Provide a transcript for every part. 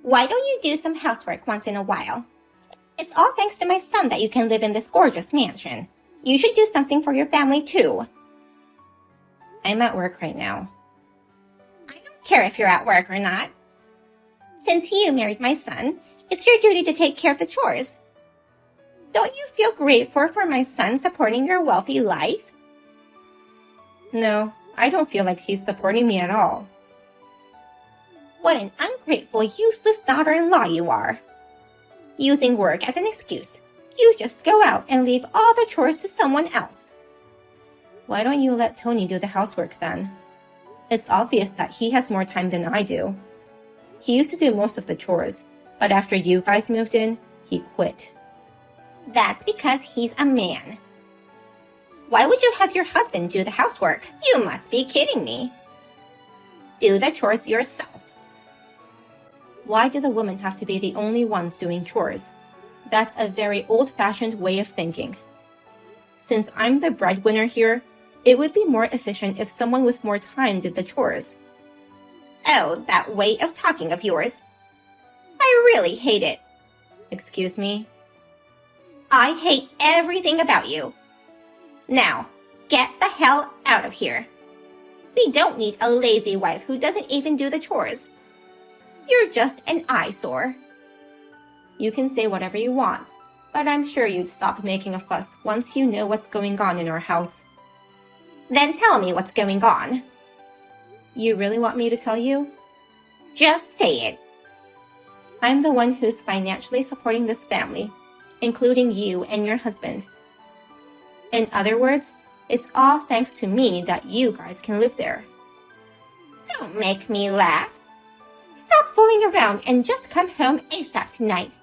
Why don't you do some housework once in a while? It's all thanks to my son that you can live in this gorgeous mansion. You should do something for your family too. I'm at work right now. I don't care if you're at work or not. Since you married my son, it's your duty to take care of the chores. Don't you feel grateful for my son supporting your wealthy life? No, I don't feel like he's supporting me at all. What an ungrateful, useless daughter-in-law you are. Using work as an excuse, you just go out and leave all the chores to someone else. Why don't you let Tony do the housework then? It's obvious that he has more time than I do. He used to do most of the chores, but after you guys moved in, he quit. That's because he's a man. Why would you have your husband do the housework? You must be kidding me. Do the chores yourself. Why do the women have to be the only ones doing chores? That's a very old-fashioned way of thinking. Since I'm the breadwinner here, it would be more efficient if someone with more time did the chores. Oh, that way of talking of yours. I really hate it. Excuse me? I hate everything about you. Now, get the hell out of here. We don't need a lazy wife who doesn't even do the chores. You're just an eyesore. You can say whatever you want, but I'm sure you'd stop making a fuss once you know what's going on in our house. Then tell me what's going on. You really want me to tell you? Just say it. I'm the one who's financially supporting this family, including you and your husband. In other words, it's all thanks to me that you guys can live there. Don't make me laugh. Stop fooling around and just come home ASAP tonight.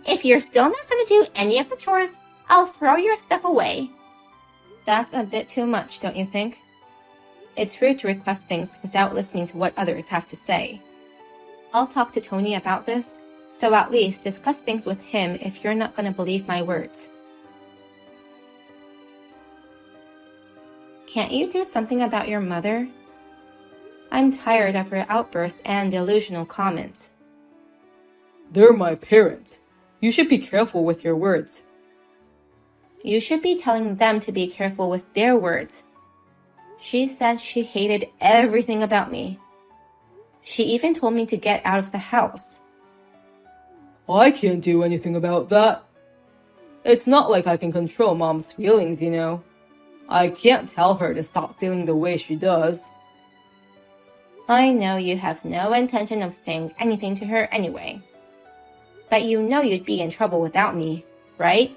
If you're still not going to do any of the chores, I'll throw your stuff away. That's a bit too much, don't you think? It's rude to request things without listening to what others have to say. I'll talk to Tony about this, so at least discuss things with him if you're not going to believe my words. Can't you do something about your mother? I'm tired of her outbursts and delusional comments. They're my parents. You should be careful with your words. You should be telling them to be careful with their words. She said she hated everything about me. She even told me to get out of the house. I can't do anything about that. It's not like I can control Mom's feelings, you know. I can't tell her to stop feeling the way she does. I know you have no intention of saying anything to her anyway. But you know you'd be in trouble without me, right?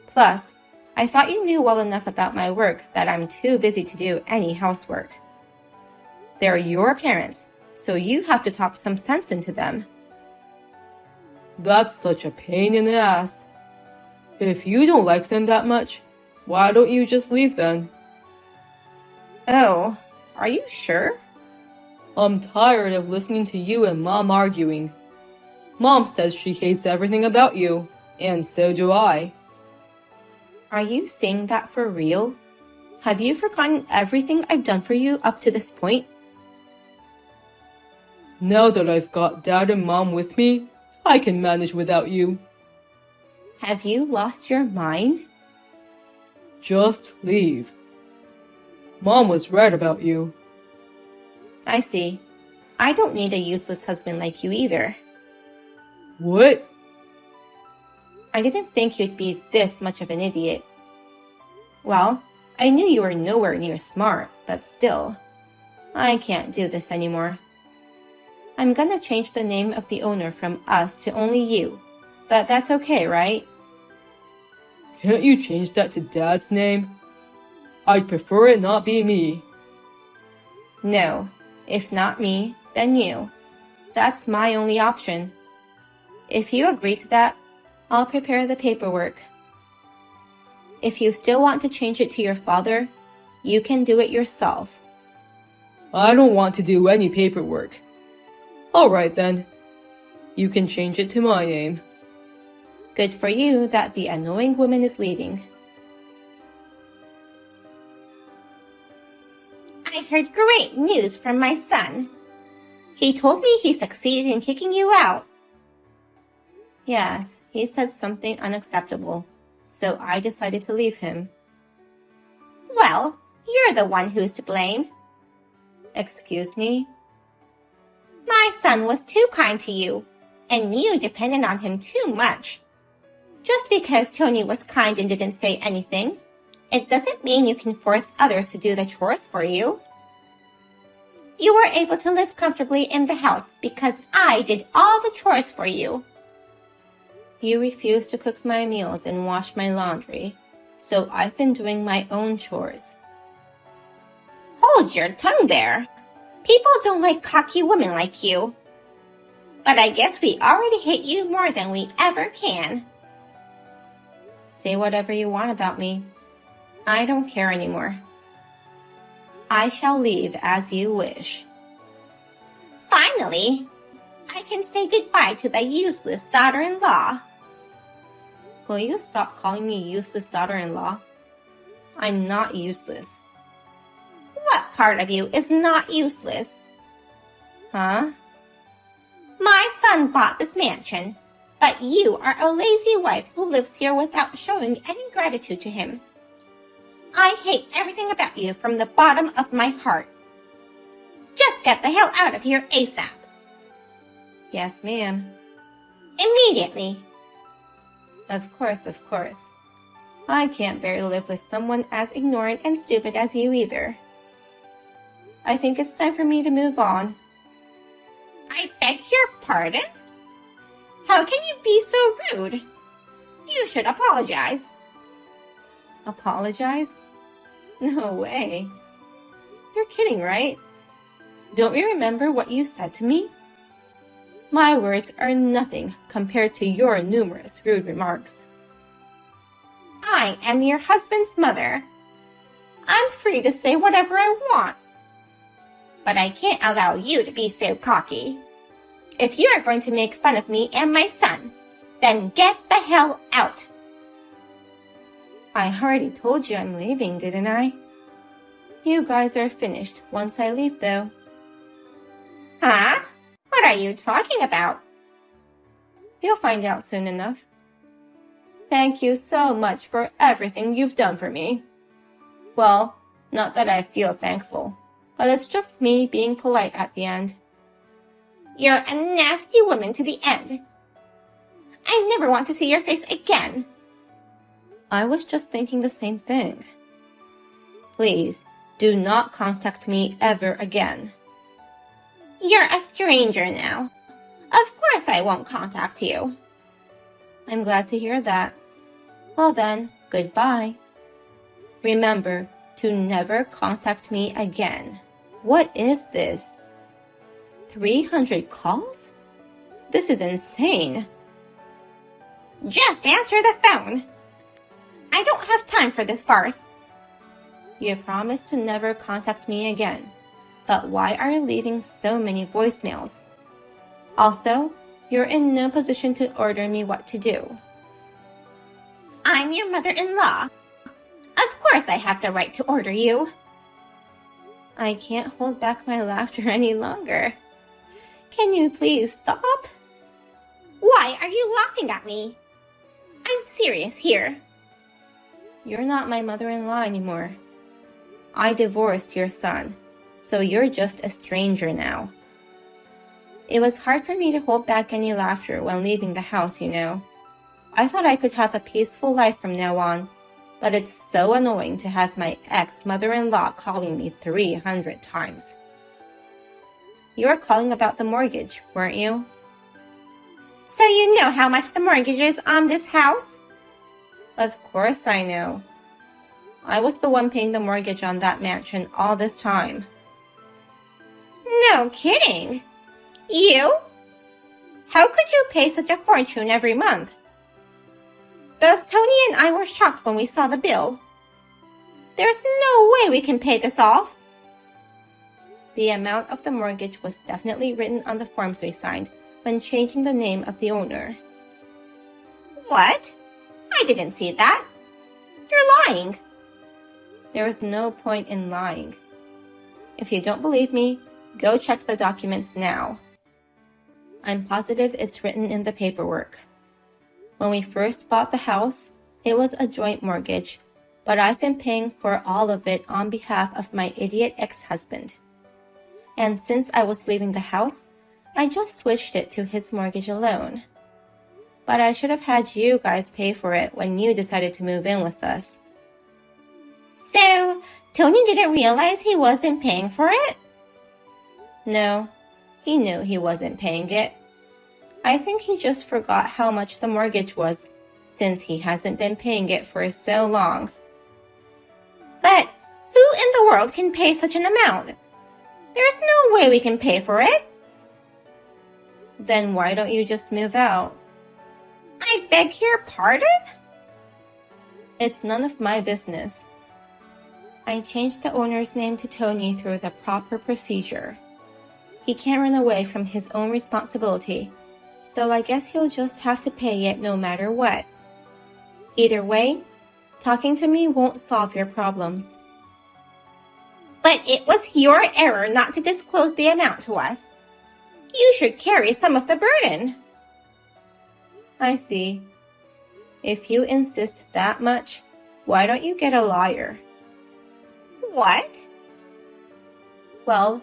Plus, I thought you knew well enough about my work that I'm too busy to do any housework. They're your parents, so you have to talk some sense into them. That's such a pain in the ass. If you don't like them that much, why don't you just leave then? Oh, are you sure? I'm tired of listening to you and Mom arguing. Mom says she hates everything about you, and so do I. Are you saying that for real? Have you forgotten everything I've done for you up to this point? Now that I've got Dad and Mom with me, I can manage without you. Have you lost your mind? Just leave. Mom was right about you. I see. I don't need a useless husband like you either. What? I didn't think you'd be this much of an idiot. Well, I knew you were nowhere near smart, but still. I can't do this anymore. I'm gonna change the name of the owner from us to only you, but that's okay, right? Can't you change that to Dad's name? I'd prefer it not be me. No, if not me, then you. That's my only option. If you agree to that, I'll prepare the paperwork. If you still want to change it to your father, you can do it yourself. I don't want to do any paperwork. All right then. You can change it to my name. Good for you that the annoying woman is leaving. I heard great news from my son. He told me he succeeded in kicking you out. Yes, he said something unacceptable, so I decided to leave him. Well, you're the one who's to blame. Excuse me? My son was too kind to you, and you depended on him too much. Just because Tony was kind and didn't say anything, it doesn't mean you can force others to do the chores for you. You were able to live comfortably in the house because I did all the chores for you. You refused to cook my meals and wash my laundry, so I've been doing my own chores. Hold your tongue there. People don't like cocky women like you. But I guess we already hate you more than we ever can. Say whatever you want about me. I don't care anymore. I shall leave as you wish. Finally, I can say goodbye to the useless daughter-in-law. Will you stop calling me useless daughter-in-law? I'm not useless. What part of you is not useless? Huh? My son bought this mansion, but you are a lazy wife who lives here without showing any gratitude to him. I hate everything about you from the bottom of my heart. Just get the hell out of here ASAP. Yes, ma'am. Immediately. Of course, of course. I can't bear to live with someone as ignorant and stupid as you either. I think it's time for me to move on. I beg your pardon? How can you be so rude? You should apologize. Apologize? No way. You're kidding, right? Don't you remember what you said to me? My words are nothing compared to your numerous rude remarks. I am your husband's mother. I'm free to say whatever I want. But I can't allow you to be so cocky. If you are going to make fun of me and my son, then get the hell out. I already told you I'm leaving, didn't I? You guys are finished once I leave, though. Huh? What are you talking about? You'll find out soon enough. Thank you so much for everything you've done for me. Well, not that I feel thankful, but it's just me being polite at the end. You're a nasty woman to the end. I never want to see your face again. I was just thinking the same thing. Please, do not contact me ever again. You're a stranger now. Of course I won't contact you. I'm glad to hear that. Well then, goodbye. Remember to never contact me again. What is this? 300 calls? This is insane. Just answer the phone. I don't have time for this farce. You promised to never contact me again. But why are you leaving so many voicemails? Also, you're in no position to order me what to do. I'm your mother-in-law. Of course I have the right to order you. I can't hold back my laughter any longer. Can you please stop? Why are you laughing at me? I'm serious here. You're not my mother-in-law anymore. I divorced your son, so you're just a stranger now. It was hard for me to hold back any laughter when leaving the house, you know. I thought I could have a peaceful life from now on, but it's so annoying to have my ex-mother-in-law calling me 300 times. You were calling about the mortgage, weren't you? So you know how much the mortgage is on this house? Of course I know. I was the one paying the mortgage on that mansion all this time. No kidding. You? How could you pay such a fortune every month? Both Tony and I were shocked when we saw the bill. There's no way we can pay this off. The amount of the mortgage was definitely written on the forms we signed when changing the name of the owner. What? I didn't see that. You're lying. There is no point in lying. If you don't believe me, Go check the documents now. I'm positive it's written in the paperwork. When we first bought the house, it was a joint mortgage, but I've been paying for all of it on behalf of my idiot ex-husband. And since I was leaving the house, I just switched it to his mortgage alone. But I should have had you guys pay for it when you decided to move in with us. So, Tony didn't realize he wasn't paying for it? No, he knew he wasn't paying it. I think he just forgot how much the mortgage was, since he hasn't been paying it for so long. But who in the world can pay such an amount? There's no way we can pay for it. Then why don't you just move out? I beg your pardon? It's none of my business. I changed the owner's name to Tony through the proper procedure. He can't run away from his own responsibility, so I guess he'll just have to pay it no matter what. Either way, talking to me won't solve your problems. But it was your error not to disclose the amount to us. You should carry some of the burden. I see. If you insist that much, why don't you get a lawyer? What? Well,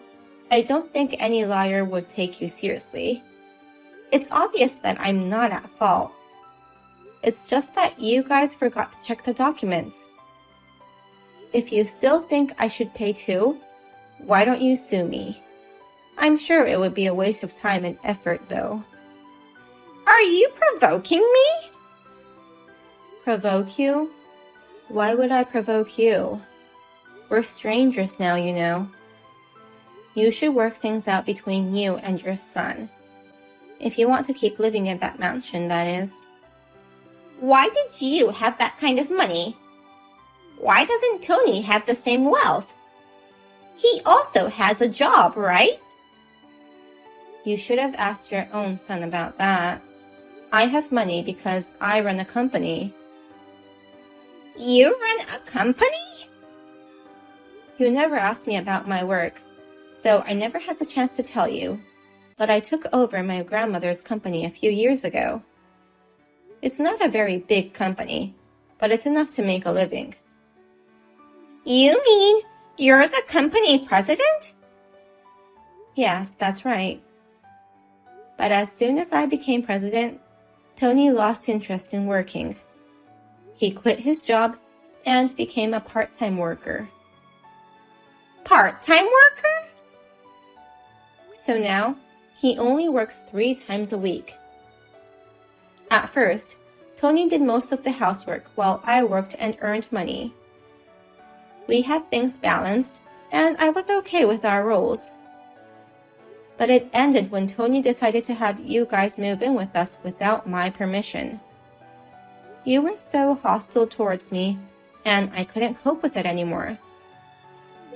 I don't think any lawyer would take you seriously. It's obvious that I'm not at fault. It's just that you guys forgot to check the documents. If you still think I should pay too, why don't you sue me? I'm sure it would be a waste of time and effort, though. Are you provoking me? Provoke you? Why would I provoke you? We're strangers now, you know. You should work things out between you and your son. If you want to keep living in that mansion, that is. Why did you have that kind of money? Why doesn't Tony have the same wealth? He also has a job, right? You should have asked your own son about that. I have money because I run a company. You run a company? You never asked me about my work, so I never had the chance to tell you. But I took over my grandmother's company a few years ago. It's not a very big company, but it's enough to make a living. You mean you're the company president? Yes, that's right. But as soon as I became president, Tony lost interest in working. He quit his job and became a part-time worker. Part-time worker? So now, he only works 3 times a week. At first, Tony did most of the housework while I worked and earned money. We had things balanced, and I was okay with our roles. But it ended when Tony decided to have you guys move in with us without my permission. You were so hostile towards me, and I couldn't cope with it anymore.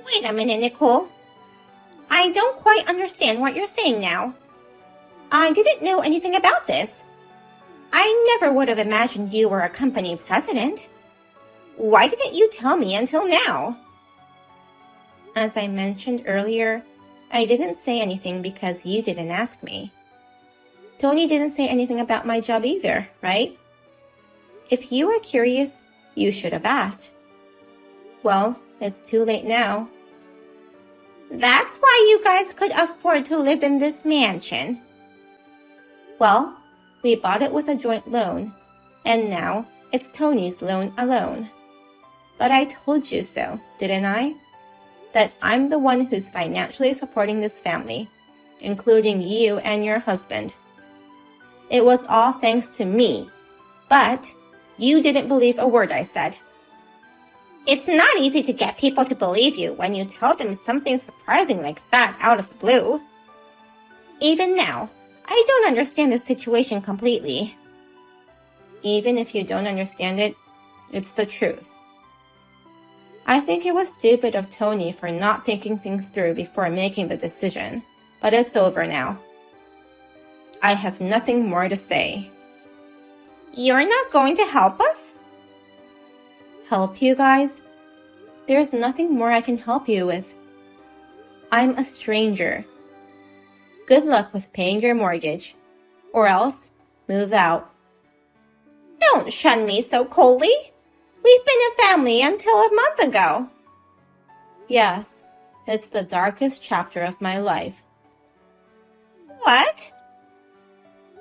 Wait a minute, Nicole. I don't quite understand what you're saying now. I didn't know anything about this. I never would have imagined you were a company president. Why didn't you tell me until now? As I mentioned earlier, I didn't say anything because you didn't ask me. Tony didn't say anything about my job either, right? If you were curious, you should have asked. Well, it's too late now. That's why you guys could afford to live in this mansion. Well, we bought it with a joint loan, and now it's Tony's loan alone. But I told you so, didn't I? That I'm the one who's financially supporting this family, including you and your husband. It was all thanks to me, but you didn't believe a word I said. It's not easy to get people to believe you when you tell them something surprising like that out of the blue. Even now, I don't understand the situation completely. Even if you don't understand it, it's the truth. I think it was stupid of Tony for not thinking things through before making the decision, but it's over now. I have nothing more to say. You're not going to help us? Help you guys? There's nothing more I can help you with. I'm a stranger. Good luck with paying your mortgage, or else move out. Don't shun me so coldly. We've been a family until a month ago. Yes, it's the darkest chapter of my life. What?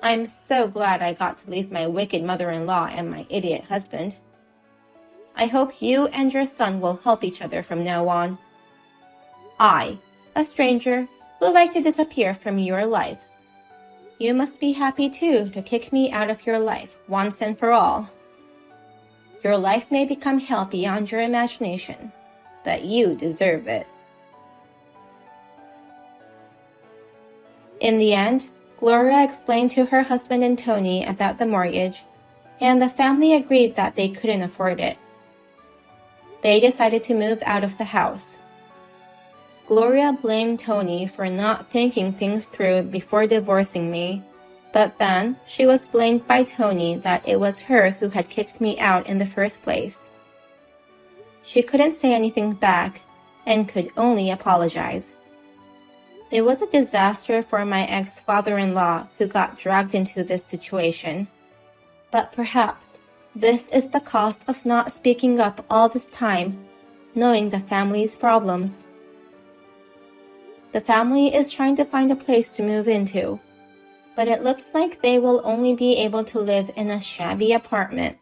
I'm so glad I got to leave my wicked mother-in-law and my idiot husband. I hope you and your son will help each other from now on. I, a stranger, would like to disappear from your life. You must be happy too to kick me out of your life once and for all. Your life may become hell beyond your imagination, but you deserve it. In the end, Gloria explained to her husband and Tony about the mortgage, and the family agreed that they couldn't afford it. They decided to move out of the house. Gloria blamed Tony for not thinking things through before divorcing me, but then she was blamed by Tony that it was her who had kicked me out in the first place. She couldn't say anything back and could only apologize. It was a disaster for my ex-father-in-law who got dragged into this situation. But perhaps this is the cost of not speaking up all this time, knowing the family's problems. The family is trying to find a place to move into, but it looks like they will only be able to live in a shabby apartment.